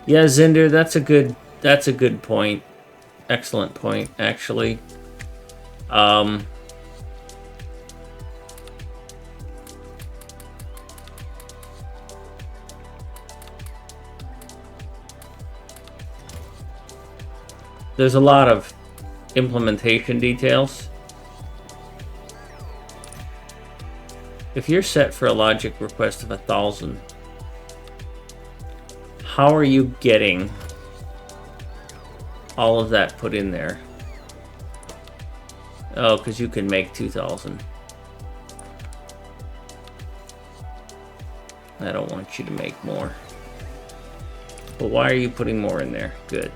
Yeah, Zinder, that's a good point. Excellent point, actually. There's a lot of implementation details. If you're set for a logic request of 1,000, how are you getting all of that put in there? Oh, because you can make 2,000. I don't want you to make more. But why are you putting more in there? Good.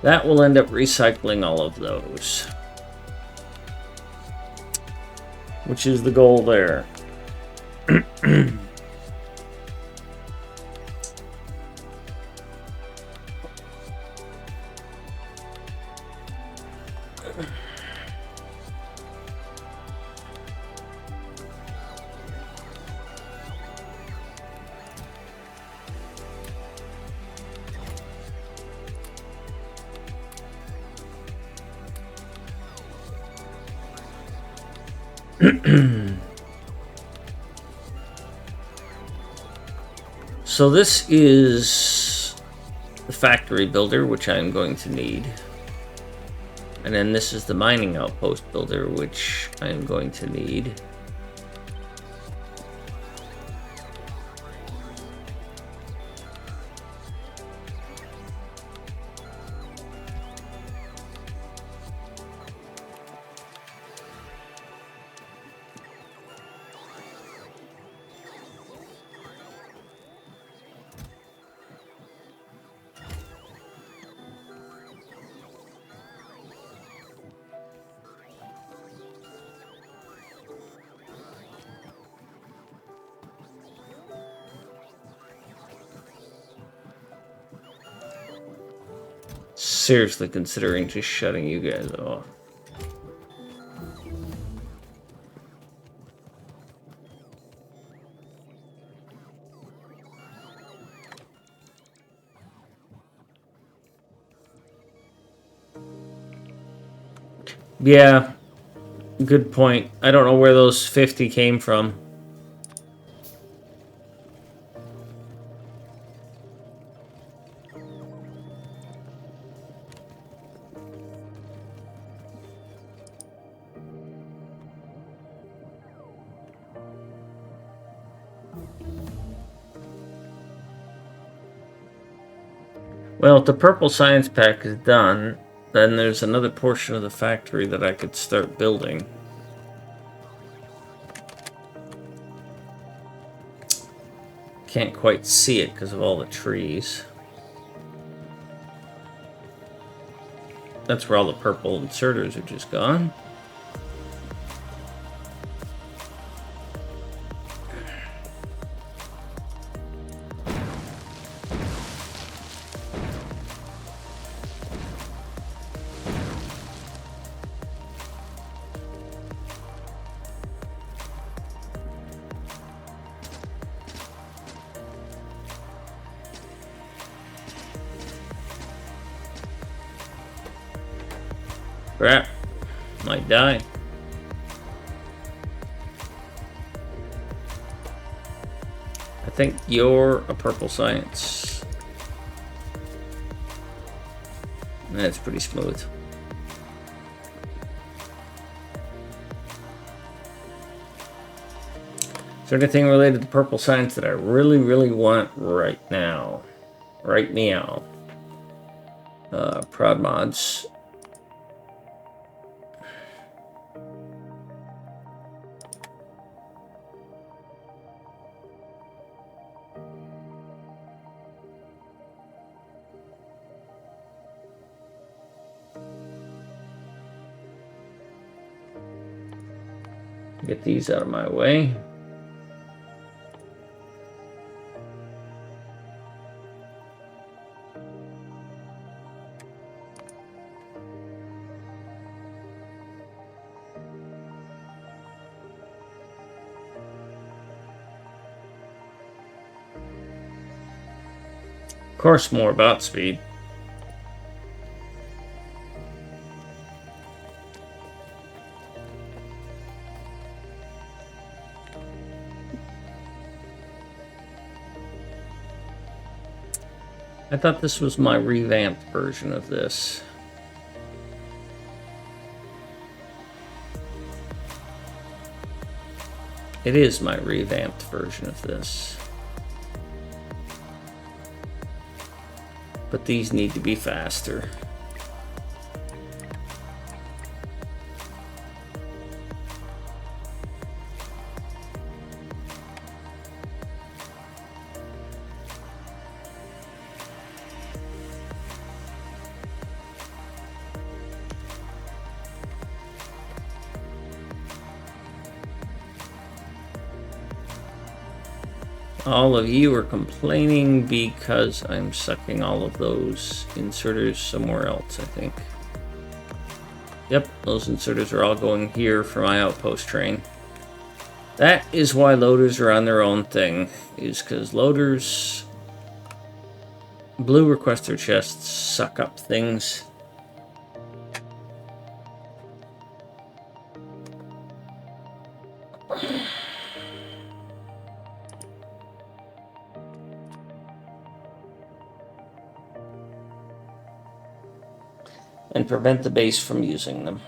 That will end up recycling all of those. Which is the goal there. So this is the factory builder, which I'm going to need. And then this is the mining outpost builder, which I'm going to need. Seriously considering just shutting you guys off. Yeah, good point. I don't know where those 50 came from. Well, if the purple science pack is done, then there's another portion of the factory that I could start building. Can't quite see it because of all the trees. That's where all the purple inserters are just gone. Crap. Might die. I think you're a purple science. That's pretty smooth. Is there anything related to purple science that I really, really want right now? Right meow. Prod mods. Get these out of my way. Of course, more about speed. I thought this was my revamped version of this. It is my revamped version of this. But these need to be faster. All of you are complaining because I'm sucking all of those inserters somewhere else, I think. Yep, those inserters are all going here for my outpost train. That is why loaders are on their own thing, is because loaders... Blue requester chests suck up things. And prevent the base from using them.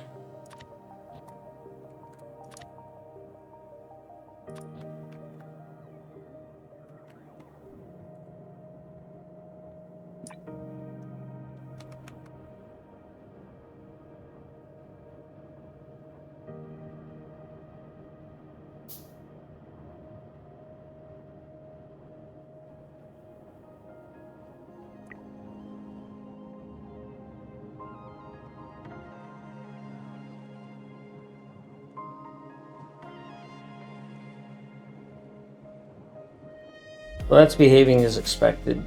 Well, that's behaving as expected.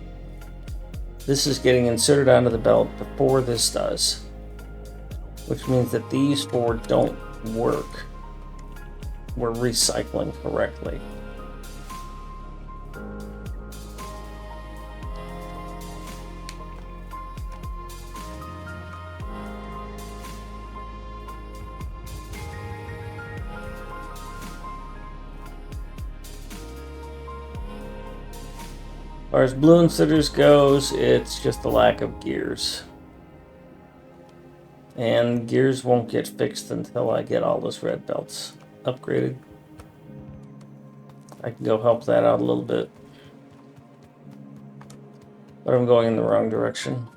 This is getting inserted onto the belt before this does, which means that these four don't work. We're recycling correctly. As far as blue inserters goes, it's just a lack of gears. And gears won't get fixed until I get all those red belts upgraded. I can go help that out a little bit. But I'm going in the wrong direction.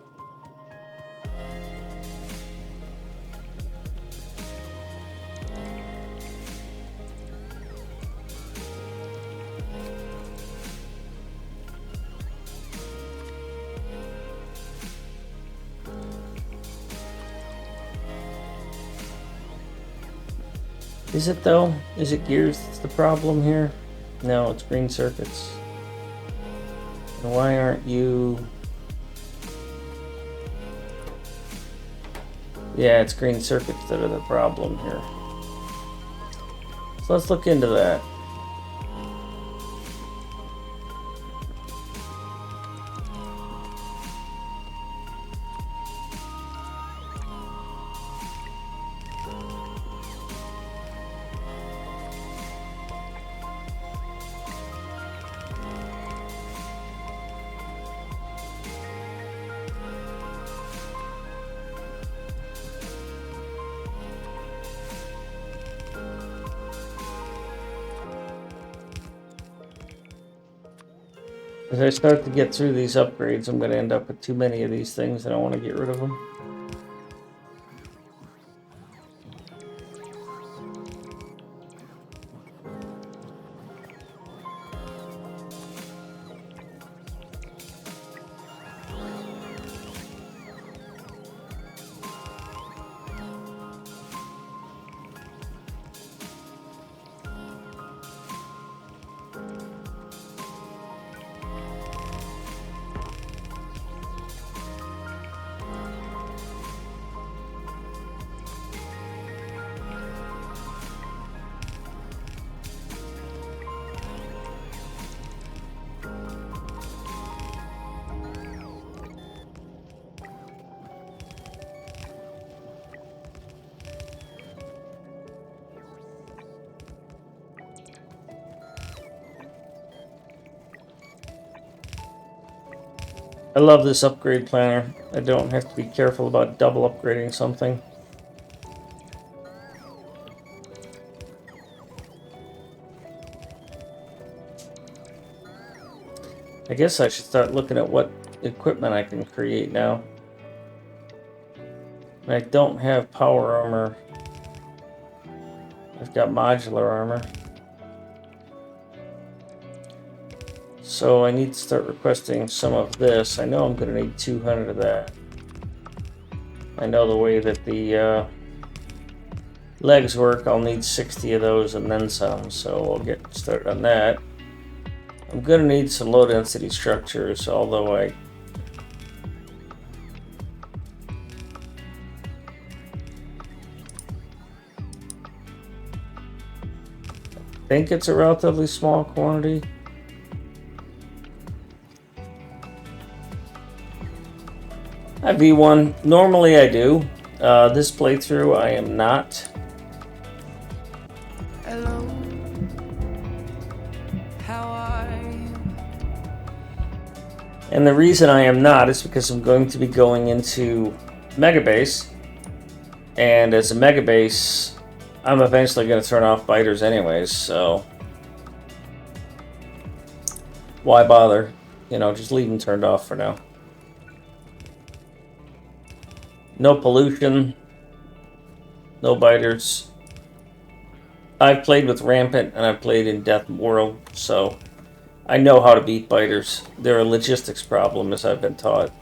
Is it though? Is it gears that's the problem here? No, it's green circuits. And why aren't you... Yeah, it's green circuits that are the problem here. So let's look into that. As I start to get through these upgrades, I'm going to end up with too many of these things and I want to get rid of them. I love this upgrade planner. I don't have to be careful about double upgrading something. I guess I should start looking at what equipment I can create now. I don't have power armor. I've got modular armor. So I need to start requesting some of this. I know I'm going to need 200 of that. I know the way that the legs work, I'll need 60 of those and then some, so I'll get started on that. I'm going to need some low density structures, although I think it's a relatively small quantity. I V1. Normally I do. This playthrough I am not. Hello, how are you? And the reason I am not is because I'm going to be going into MegaBase. And as a MegBase, I'm eventually going to turn off biters anyways, so why bother? You know, just leave them turned off for now. No pollution, no biters. I've played with Rampant and I've played in Death World, so I know how to beat biters. They're a logistics problem, as I've been taught.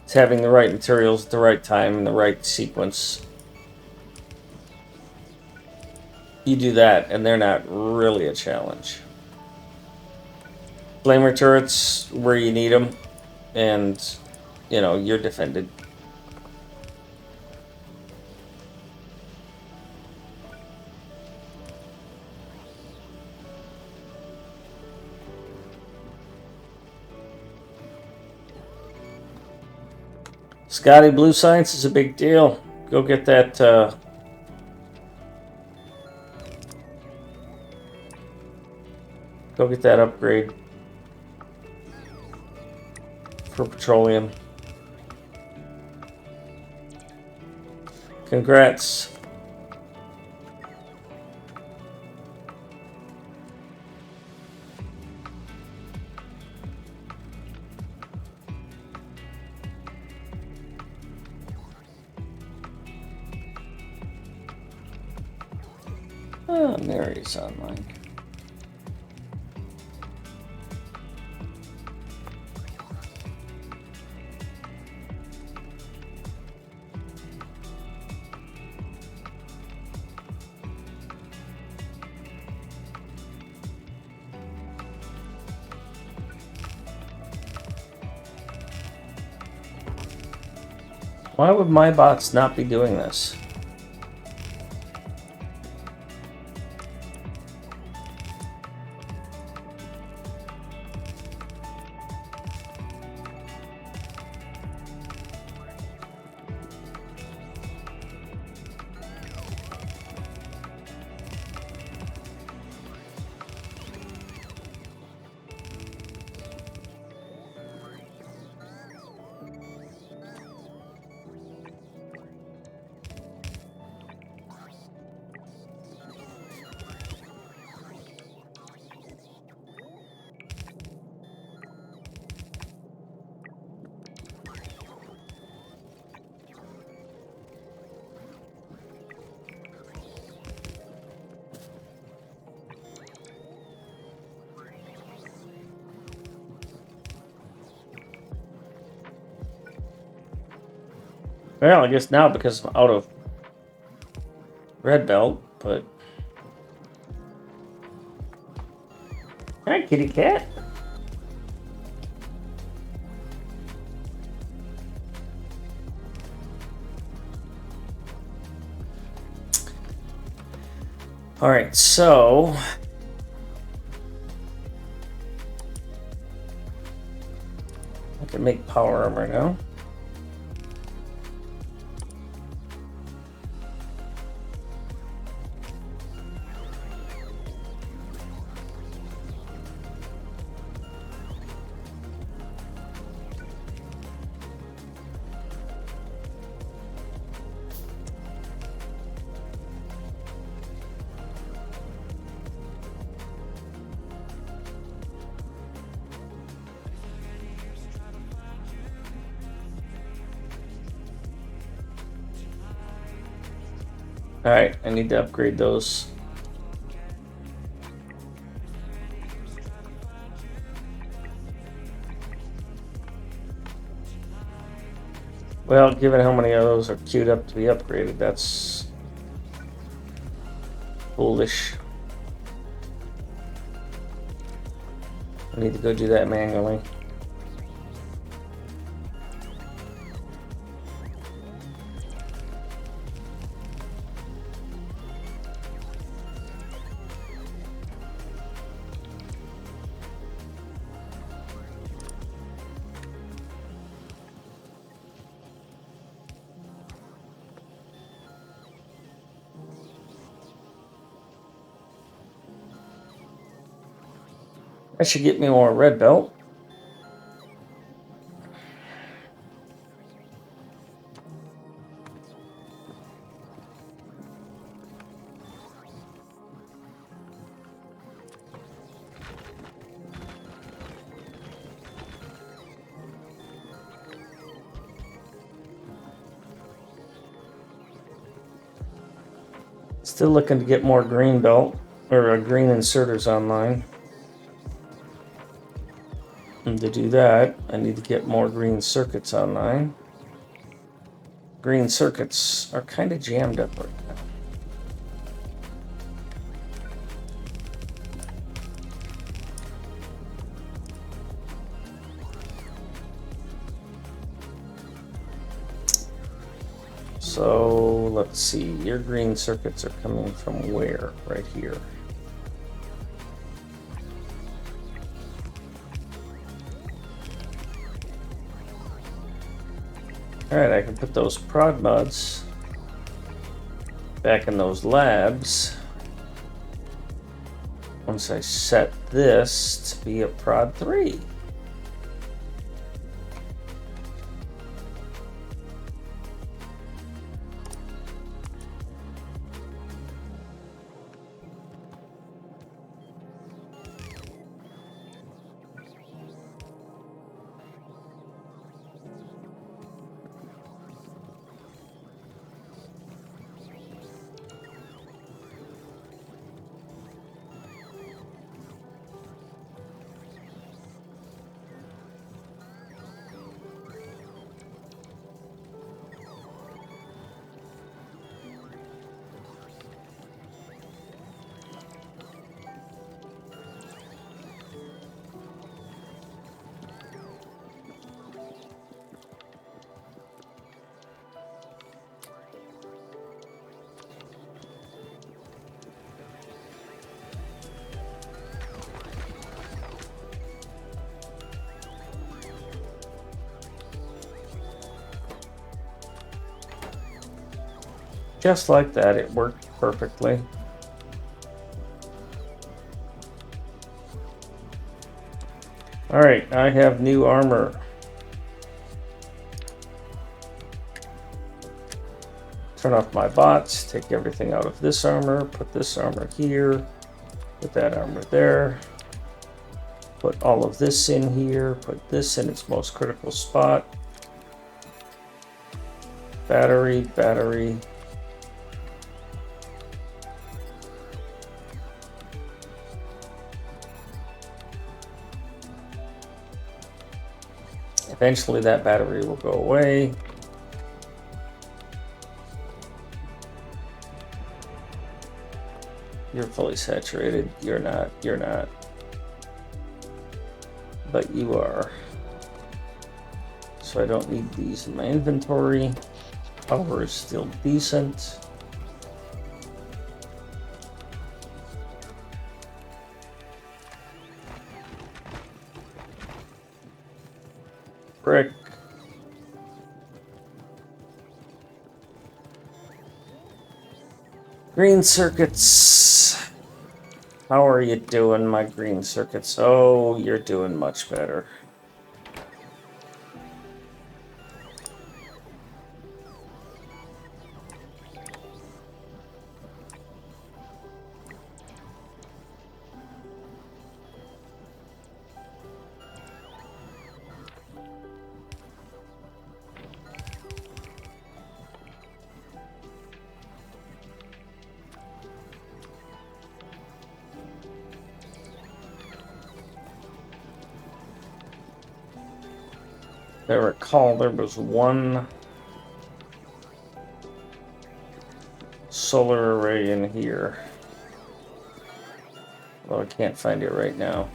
It's having the right materials at the right time in the right sequence. You do that, and they're not really a challenge. Flamer turrets where you need them, and you know, you're defended. Scotty, blue science is a big deal. Go get that go get that upgrade for petroleum. Congrats. Oh, Mary's online. Why would my bots not be doing this? Well, I guess now because I'm out of red belt, but... Hi, kitty cat. Alright, so... I can make power armor now. Alright, I need to upgrade those. Well, given how many of those are queued up to be upgraded, that's foolish. I need to go do that manually. That should get me more red belt. Still looking to get more green belt, or green inserters online. And to do that, I need to get more green circuits online. Green circuits are kind of jammed up right now. So let's see, your green circuits are coming from where? Right here. Alright, I can put those prod mods back in those labs once I set this to be a prod 3. Just like that, it worked perfectly. Alright, I have new armor. Turn off my bots, take everything out of this armor, put this armor here, put that armor there, put all of this in here, put this in its most critical spot. Battery, battery. Eventually that battery will go away. You're fully saturated. You're not. You're not. But you are. So I don't need these in my inventory. Power is still decent. Brick. Green circuits. How are you doing, my green circuits? Oh, you're doing much better. I recall there was one solar array in here. Well, I can't find it right now.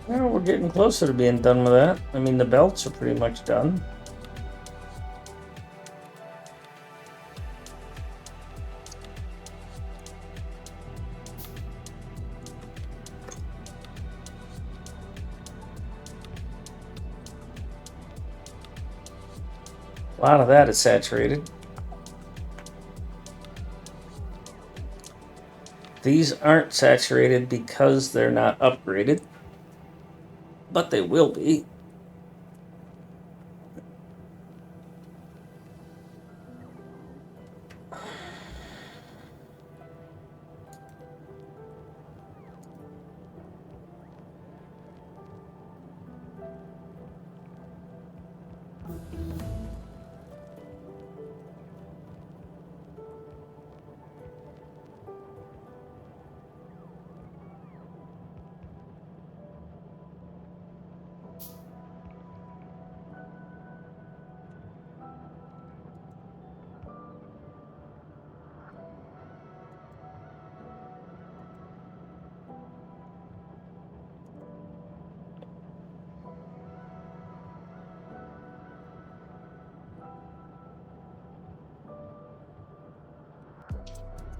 Well, we're getting closer to being done with that. I mean, the belts are pretty much done. A lot of that is saturated. These aren't saturated because they're not upgraded, but they will be.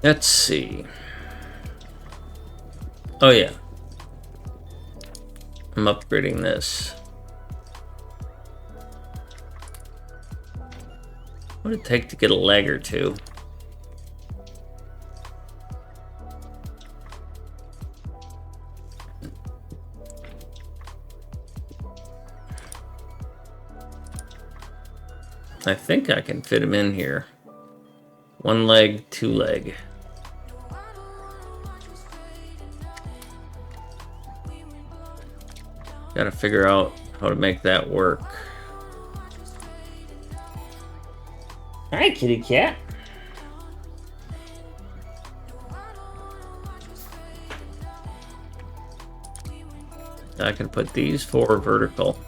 Let's see. Oh yeah. I'm upgrading this. What would it take to get a leg or two? I think I can fit him in here. 1 leg, 2 leg. Gotta figure out how to make that work. Hi, kitty cat. I can put these 4 vertical.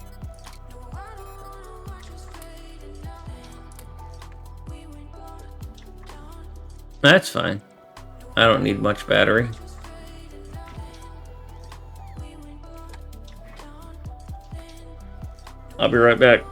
That's fine. I don't need much battery. I'll be right back.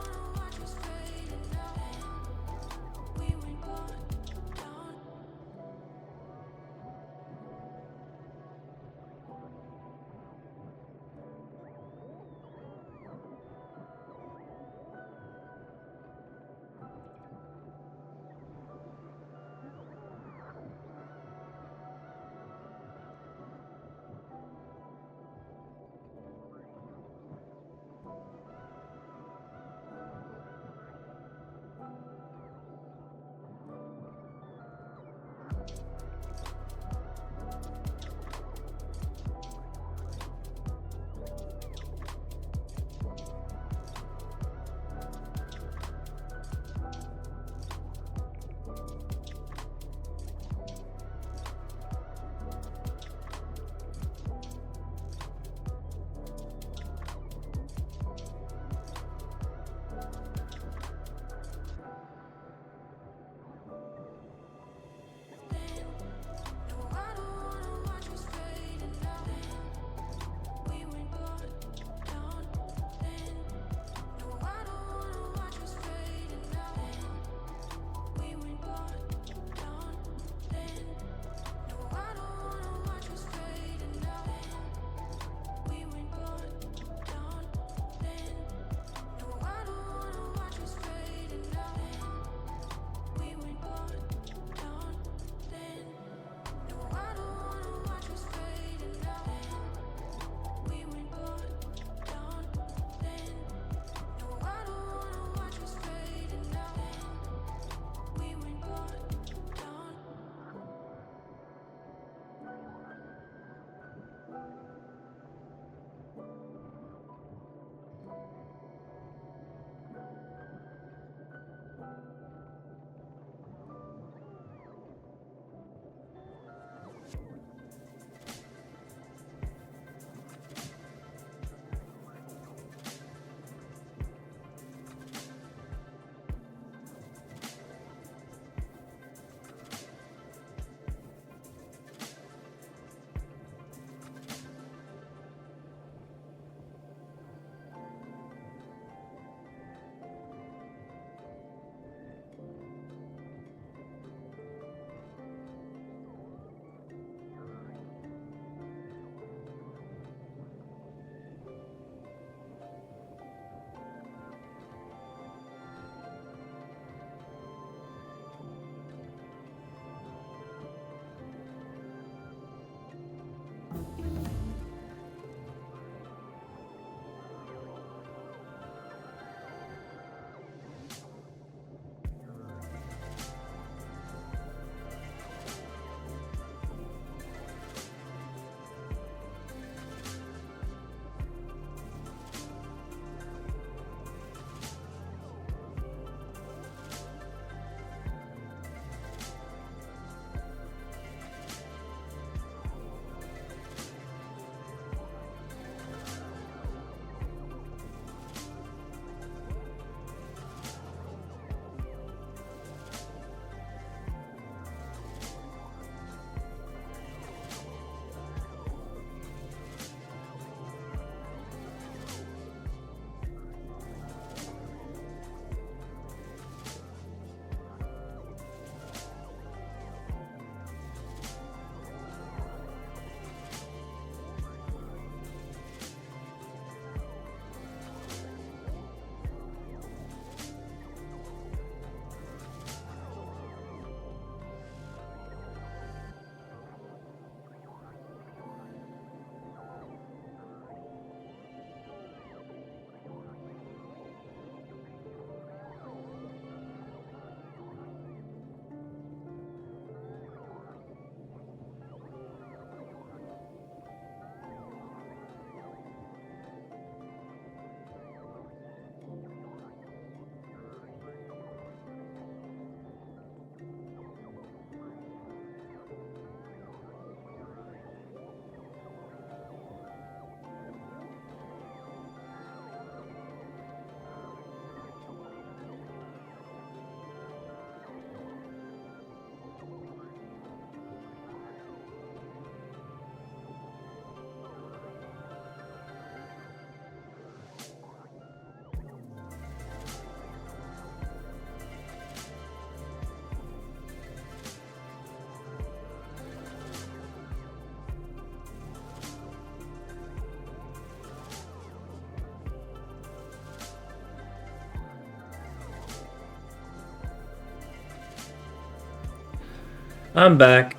I'm back.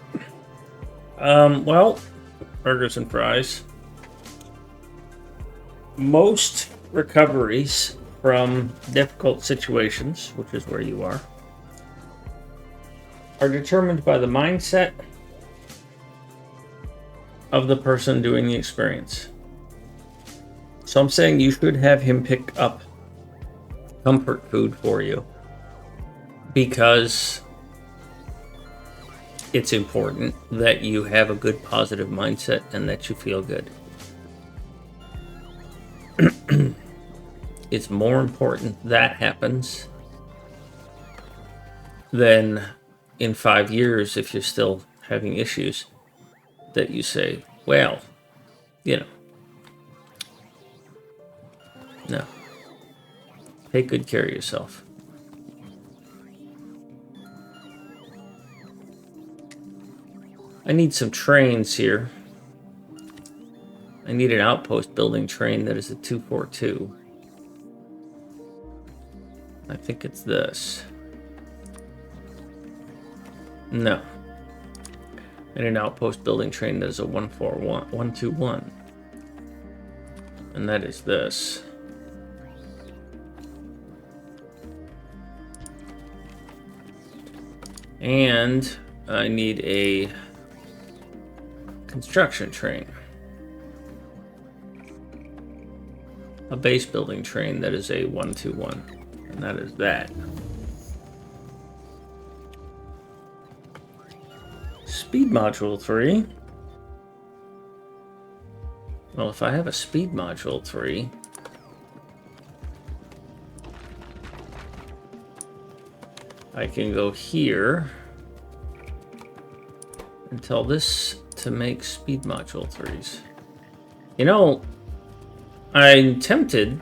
Well, burgers and fries. Most recoveries from difficult situations, which is where you are determined by the mindset of the person doing the experience. So I'm saying you should have him pick up comfort food for you because it's important that you have a good positive mindset and that you feel good. It's more important that happens than in 5 years, if you're still having issues, that you say, well, you know, no. Take good care of yourself. I need some trains here. I need an outpost building train that is a 242. I think it's this. No. And an outpost building train that is a 121. And that is this. And I need a construction train. A base building train that is a 121. And that is that. Speed module 3. Well, if I have a speed module 3, I can go here and tell this to make speed module 3s. You know, I'm tempted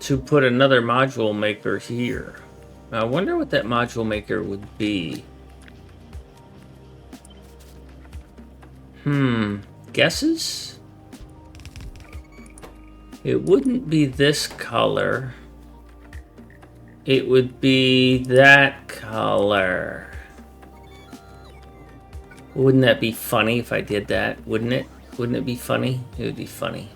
to put another module maker here. I wonder what that module maker would be. Guesses? It wouldn't be this color. It would be that color. Wouldn't that be funny if I did that? Wouldn't it? Wouldn't it be funny? It would be funny.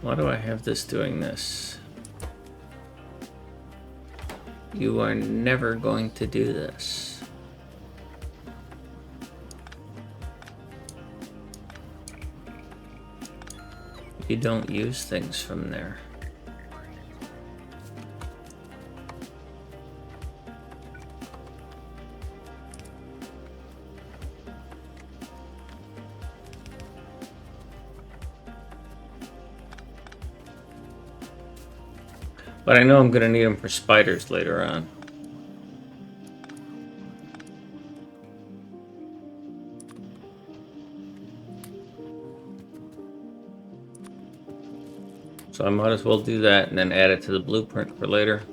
Why do I have this doing this? You are never going to do this. You don't use things from there. But I know I'm going to need them for spiders later on. So I might as well do that and then add it to the blueprint for later.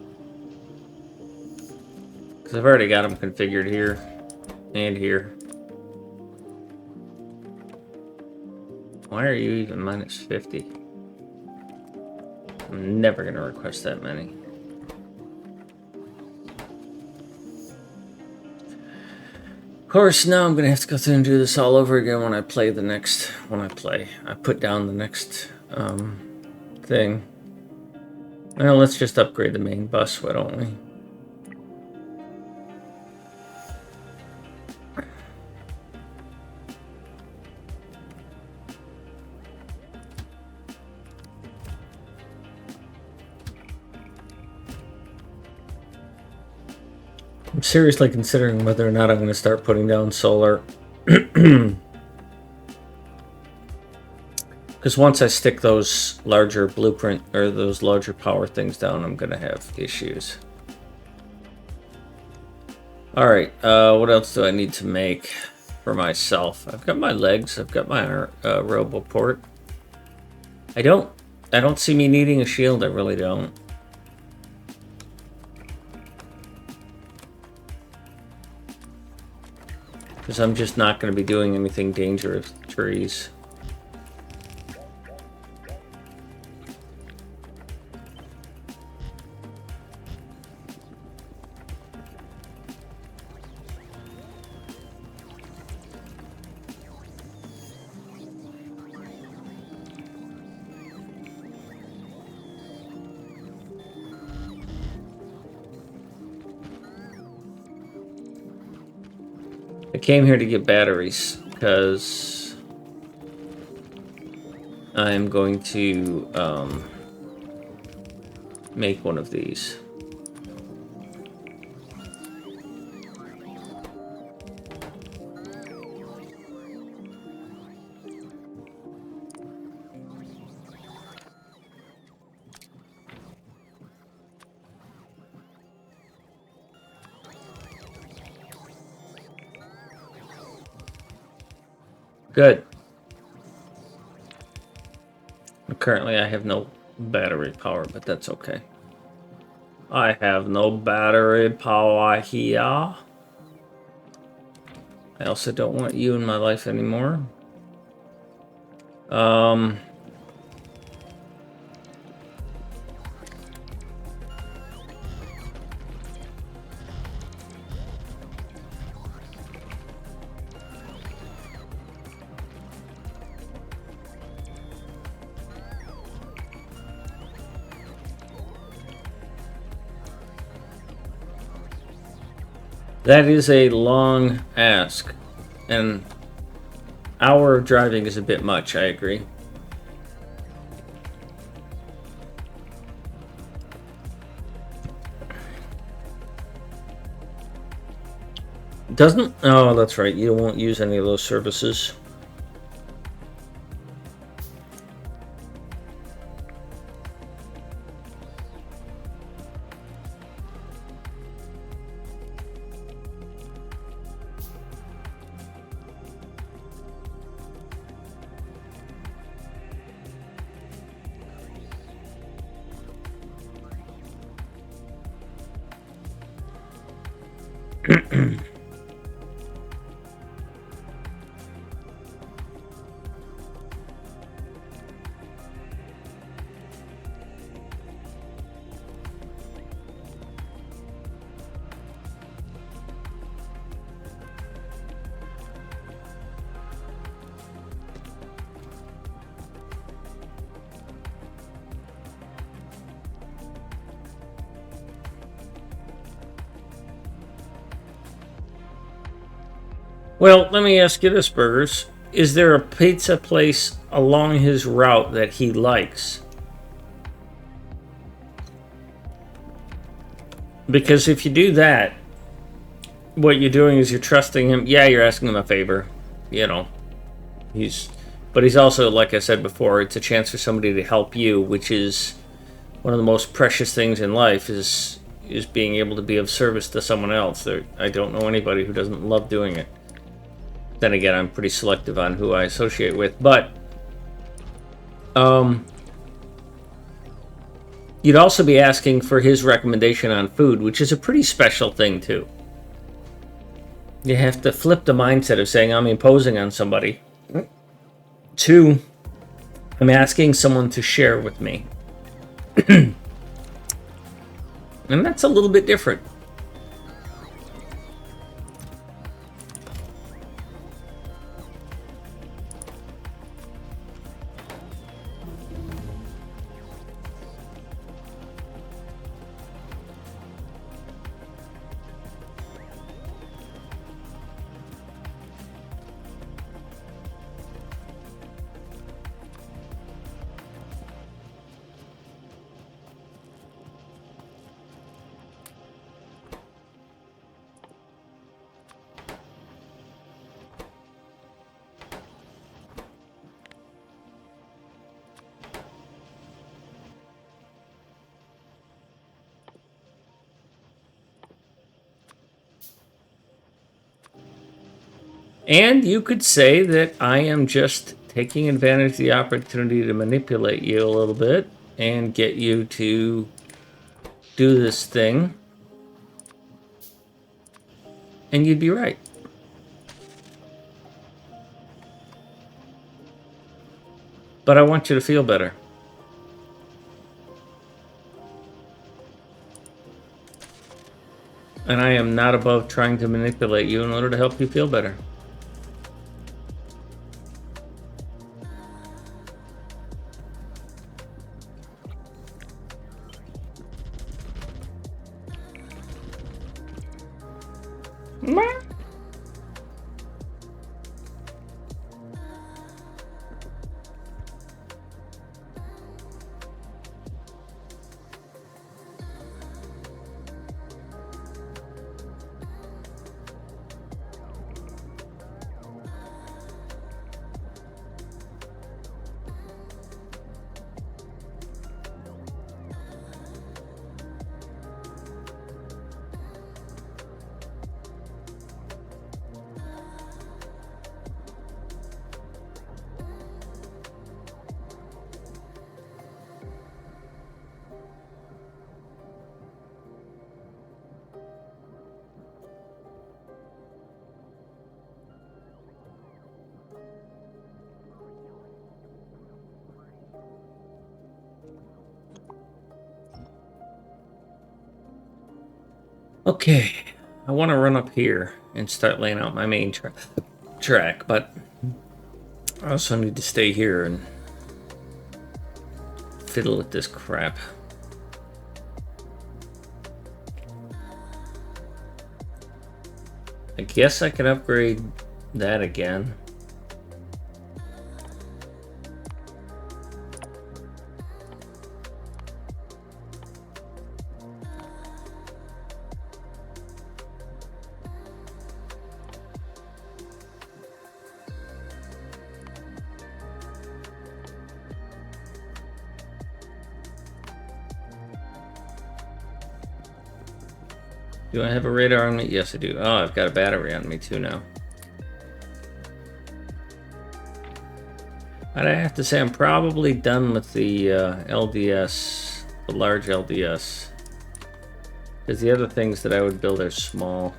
Because I've already got them configured here and here. Why are you even minus 50? I'm never going to request that many. Of course, now I'm going to have to go through and do this all over again when I play the next... I put down the next thing. Well, let's just upgrade the main bus, why don't we? I'm seriously considering whether or not I'm going to start putting down solar. Because once I stick those larger blueprint or those larger power things down, I'm going to have issues. Alright, what else do I need to make for myself? I've got my legs, I've got my RoboPort. I don't see me needing a shield, I really don't. Because I'm just not going to be doing anything dangerous with trees. I came here to get batteries because I'm going to make one of these. Good. Currently, I have no battery power, but that's okay. I have no battery power here. I also don't want you in my life anymore. That is a long ask, and hour of driving is a bit much, I agree. Doesn't... Oh, that's right, you won't use any of those services. Well, let me ask you this, Burgers. Is there a pizza place along his route that he likes? Because if you do that, what you're doing is you're trusting him. Yeah, you're asking him a favor. You know, but he's also, like I said before, it's a chance for somebody to help you, which is one of the most precious things in life is being able to be of service to someone else. I don't know anybody who doesn't love doing it. Then again, I'm pretty selective on who I associate with, but you'd also be asking for his recommendation on food, which is a pretty special thing too. You have to flip the mindset of saying I'm imposing on somebody to I'm asking someone to share with me. And that's a little bit different. And you could say that I am just taking advantage of the opportunity to manipulate you a little bit and get you to do this thing. And you'd be right. But I want you to feel better. And I am not above trying to manipulate you in order to help you feel better. Okay, I want to run up here and start laying out my main track, but I also need to stay here and fiddle with this crap. I guess I can upgrade that again. Do I have a radar on me? Yes, I do. Oh, I've got a battery on me too now. But I have to say I'm probably done with the LDS, the large LDS. Because the other things that I would build are small.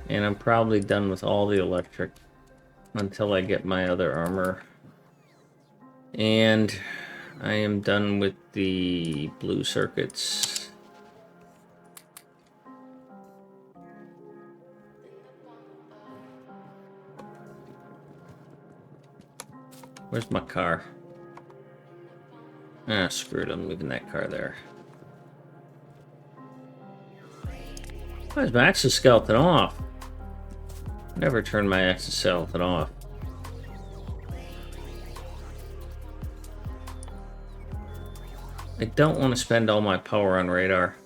And I'm probably done with all the electric until I get my other armor. And I am done with the blue circuits. Where's my car? Ah, screw it, I'm leaving that car there. Why is my exoskeleton off? Never turn my exoskeleton off. I don't want to spend all my power on radar.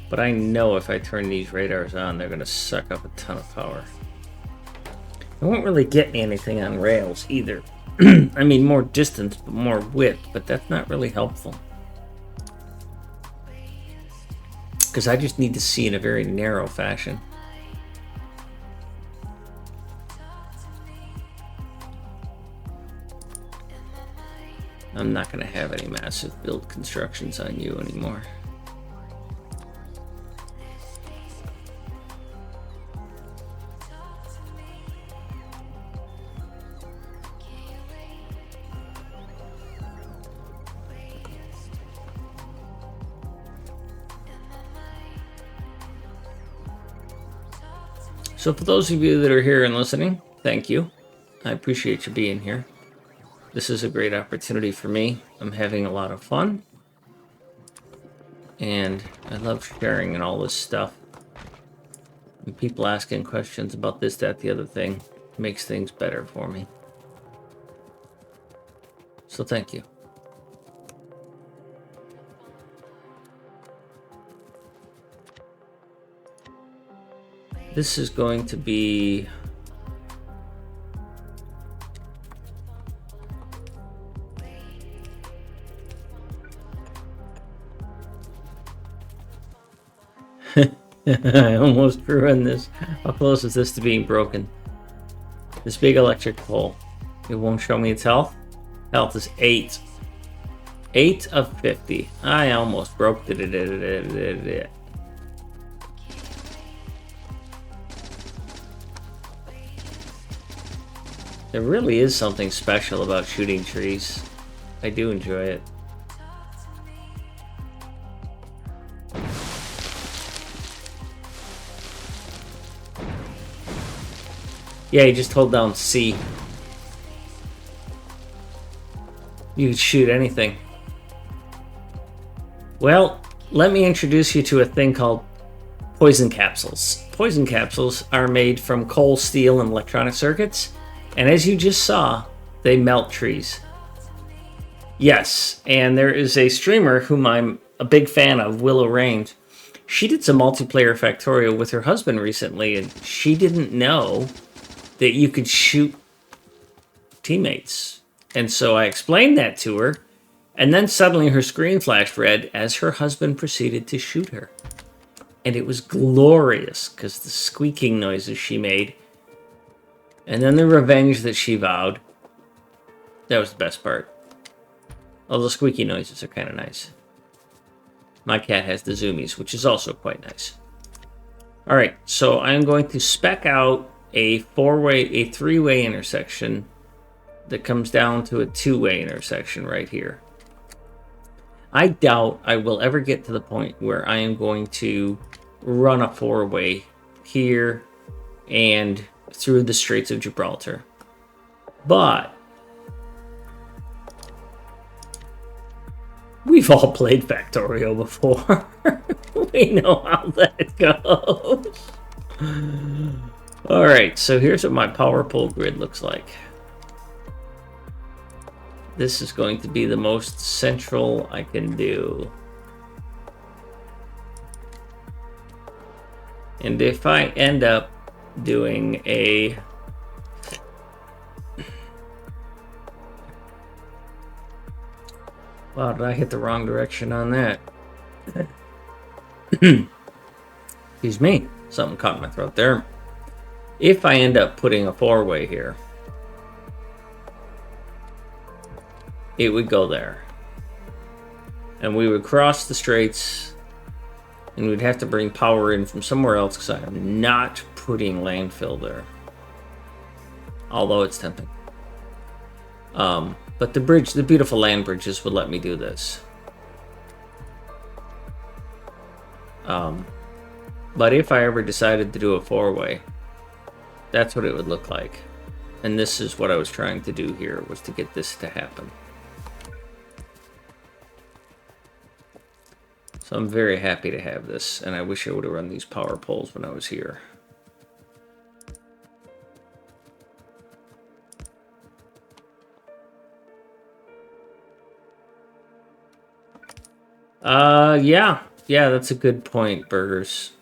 But I know if I turn these radars on, they're going to suck up a ton of power. I won't really get me anything on rails either. I mean, more distance, but more width, but that's not really helpful. Because I just need to see in a very narrow fashion. I'm not going to have any massive build constructions on you anymore. So for those of you that are here and listening, thank you. I appreciate you being here. This is a great opportunity for me. I'm having a lot of fun. And I love sharing and all this stuff. And people asking questions about this, that, the other thing makes things better for me. So thank you. This is going to be... I almost ruined this. How close is this to being broken? This big electric pole. It won't show me its health. Health is 8. 8 of 50. I almost broke it. There really is something special about shooting trees. I do enjoy it. Yeah, you just hold down C. You could shoot anything. Well, let me introduce you to a thing called poison capsules. Poison capsules are made from coal, steel, and electronic circuits. And as you just saw, they melt trees. Yes, and there is a streamer whom I'm a big fan of, Willow Range. She did some multiplayer Factorio with her husband recently, and she didn't know that you could shoot teammates. And so I explained that to her, and then suddenly her screen flashed red as her husband proceeded to shoot her. And it was glorious, because the squeaking noises she made, and then the revenge that she vowed, that was the best part. All the squeaky noises are kind of nice. My cat has the zoomies, which is also quite nice. All right, so I'm going to spec out a three-way intersection that comes down to a two-way intersection right here. I doubt I will ever get to the point where I am going to run a four-way here and through the Straits of Gibraltar. But we've all played Factorio before. We know how that goes. Alright, so here's what my power pole grid looks like. This is going to be the most central I can do. And if I end up doing a... Wow, did I hit the wrong direction on that? Excuse me, something caught in my throat there. If I end up putting a four-way here, it would go there. And we would cross the straits, and we'd have to bring power in from somewhere else because I am not putting landfill there. Although it's tempting. But the bridge, the beautiful land bridges would let me do this. But if I ever decided to do a four-way, that's what it would look like. And this is what I was trying to do here, was to get this to happen. So I'm very happy to have this, and I wish I would have run these power poles when I was here. Yeah, that's a good point, Burgers.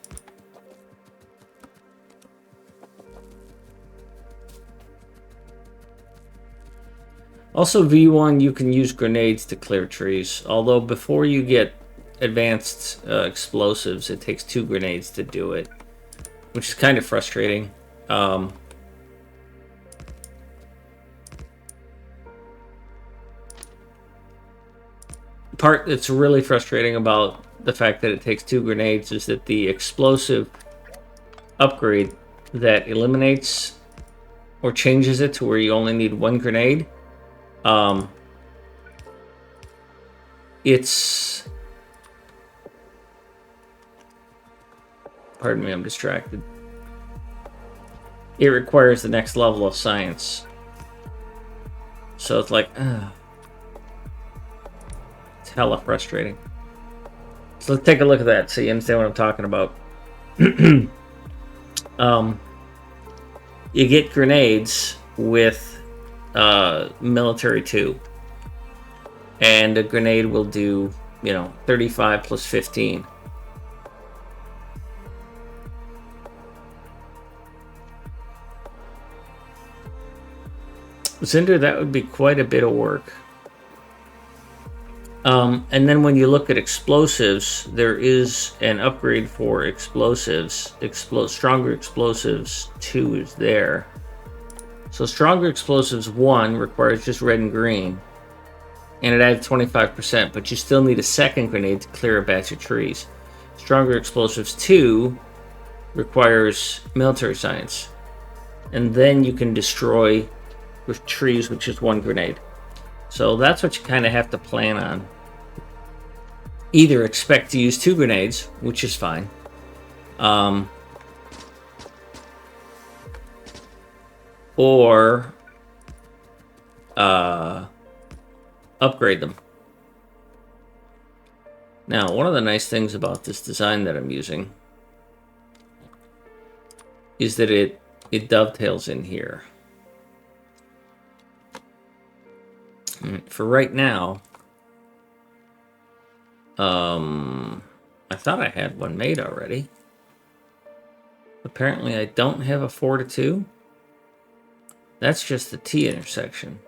Also, V1, you can use grenades to clear trees, although before you get advanced explosives, it takes 2 grenades to do it, which is kind of frustrating. Part that's really frustrating about the fact that it takes 2 grenades is that the explosive upgrade that eliminates or changes it to where you only need 1 grenade, it's... Pardon me, I'm distracted. It requires the next level of science. So it's like, it's hella frustrating. So let's take a look at that so you understand what I'm talking about. You get grenades with military 2. And a grenade will do, 35 plus 15. Cinder, that would be quite a bit of work. And then when you look at explosives, there is an upgrade for explosives. Stronger Explosives 2 is there. So Stronger Explosives 1 requires just red and green. And it adds 25%, but you still need a second grenade to clear a batch of trees. Stronger Explosives 2 requires military science. And then you can destroy with trees with just 1 grenade. So that's what you kind of have to plan on. Either expect to use 2 grenades, which is fine. Or upgrade them. Now, one of the nice things about this design that I'm using is that it dovetails in here. For right now, I thought I had one made already. Apparently I don't have a 4 to 2. That's just the T intersection.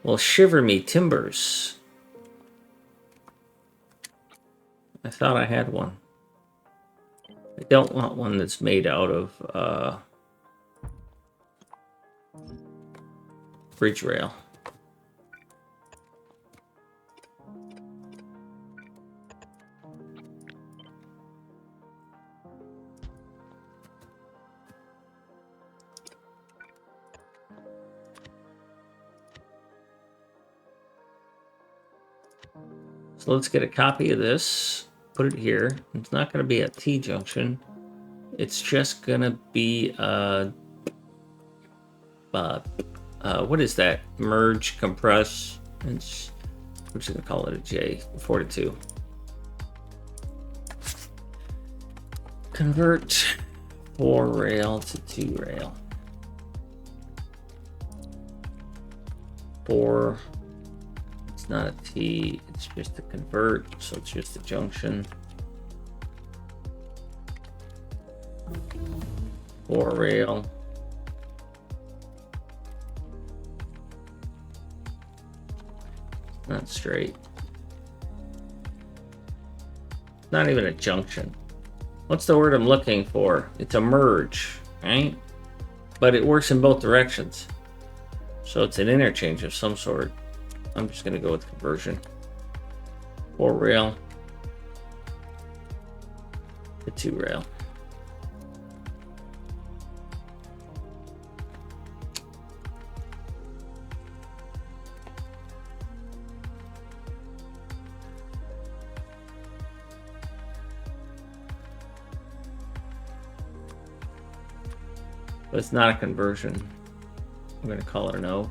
Well, shiver me timbers. I thought I had one. I don't want one that's made out of bridge rail. So let's get a copy of this, put it here. It's not going to be a T-junction. It's just going to be what is that? Merge, compress, and we're just going to call it a J, 4 to 2. Convert 4 rail to 2 rail. 4. It's not a T, it's just a convert, so it's just a junction. 4 rail. Not straight. Not even a junction. What's the word I'm looking for? It's a merge, right? But it works in both directions. So it's an interchange of some sort. I'm just going to go with conversion. 4 rail to 2 rail. But it's not a conversion. I'm going to call it an O.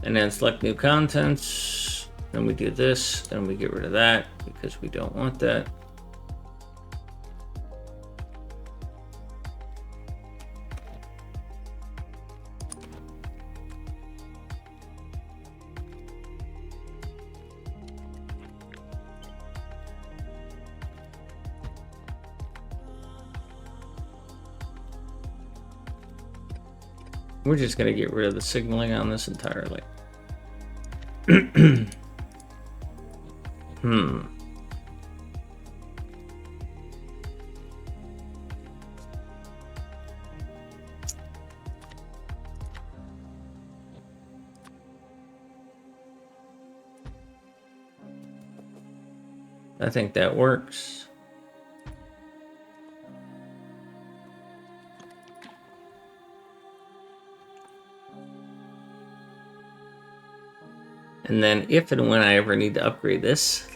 And then select new contents. Then we do this. Then we get rid of that because we don't want that. We're just going to get rid of the signaling on this entirely. I think that works. And then if and when I ever need to upgrade this,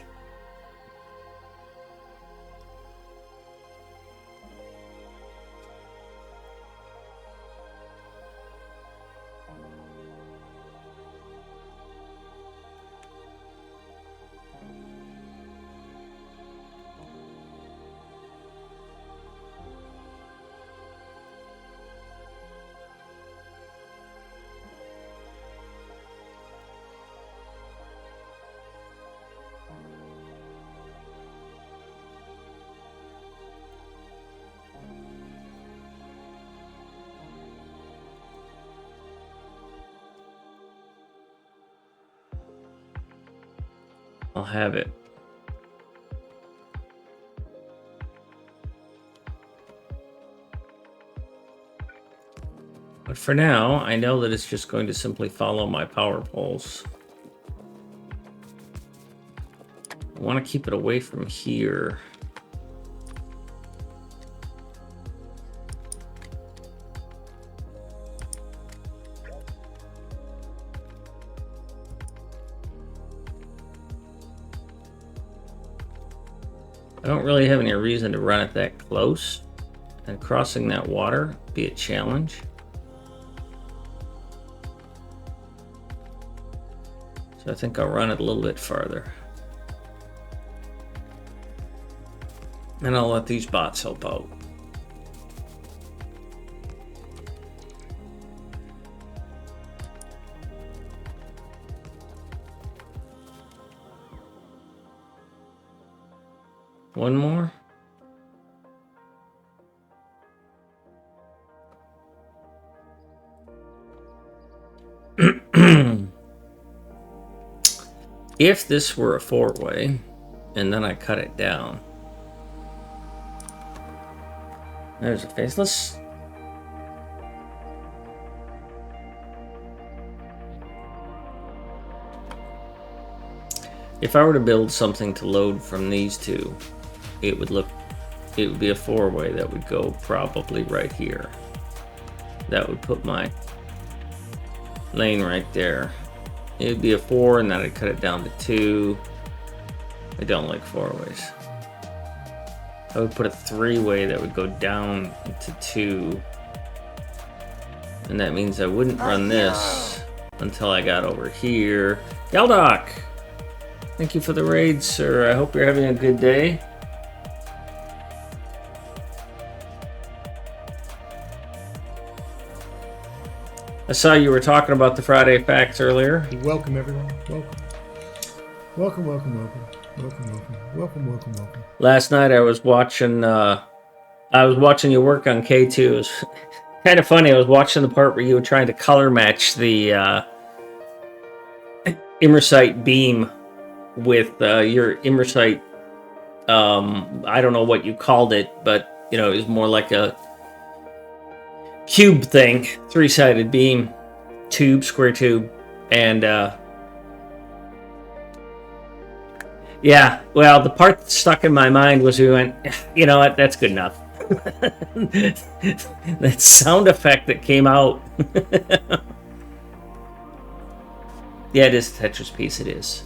I'll have it. But for now, I know that it's just going to simply follow my power poles. I want to keep it away from here. I don't really have any reason to run it that close, and crossing that water be a challenge. So I think I'll run it a little bit farther. And I'll let these bots help out. One more. If this were a 4-way, and then I cut it down. There's a faceless. If I were to build something to load from these two, it would be a 4-way that would go probably right here. That would put my lane right there. It would be a 4, and then I'd cut it down to 2. I don't like 4-ways. I would put a 3-way that would go down to 2. And that means I wouldn't run this until I got over here. Yeldoc! Thank you for the raid, sir. I hope you're having a good day. I saw you were talking about the Friday facts earlier. Welcome, everyone. Welcome. Welcome. Last night I was watching you work on K2. It was kind of funny. I was watching the part where you were trying to color match the Immersite beam with your Immersite. I don't know what you called it, but it was more like a cube thing, 3-sided beam, square tube, and yeah, well, the part that stuck in my mind was we went, you know what, that's good enough. That sound effect that came out. Yeah, it is a Tetris piece, it is.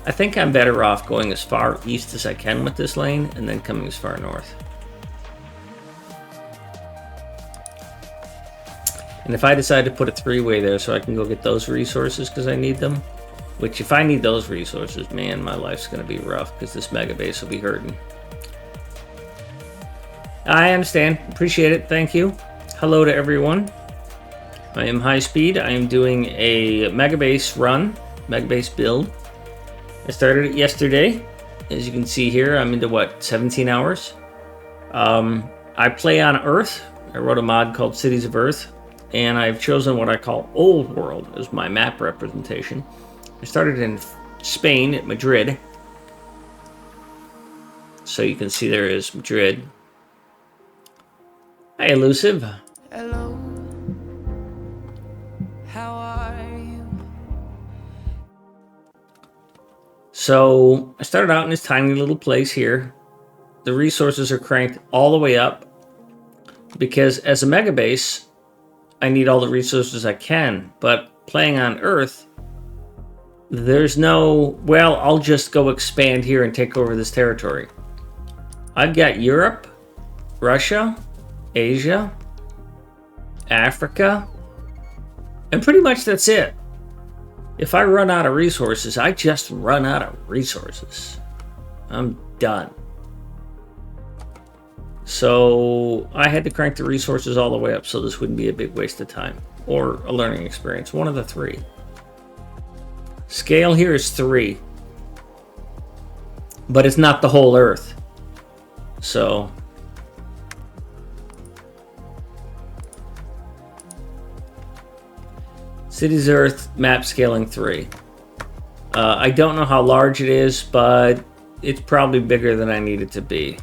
I think I'm better off going as far east as I can with this lane and then coming as far north. And if I decide to put a 3-way there so I can go get those resources because I need them, which if I need those resources, man, my life's going to be rough because this MegaBase will be hurting. I understand. Appreciate it. Thank you. Hello to everyone. I am High Speed. I am doing a MegaBase run, MegBase build. I started it yesterday. As you can see here, I'm into what, 17 hours? I play on Earth. I wrote a mod called Cities of Earth, and I've chosen what I call Old World as my map representation. I started in Spain at Madrid. So you can see there is Madrid. Hi, Elusive. Hello, how are you? So I started out in this tiny little place here. The resources are cranked all the way up because as a MegaBase, I need all the resources I can. But playing on Earth, there's no, well, I'll just go expand here and take over this territory. I've got Europe, Russia, Asia, Africa, and pretty much that's it. If I run out of resources, I just run out of resources. I'm done. So I had to crank the resources all the way up so this wouldn't be a big waste of time or a learning experience. One of the 3. Scale here is 3. But it's not the whole Earth. So Cities Earth, map scaling 3. I don't know how large it is, but it's probably bigger than I need it to be.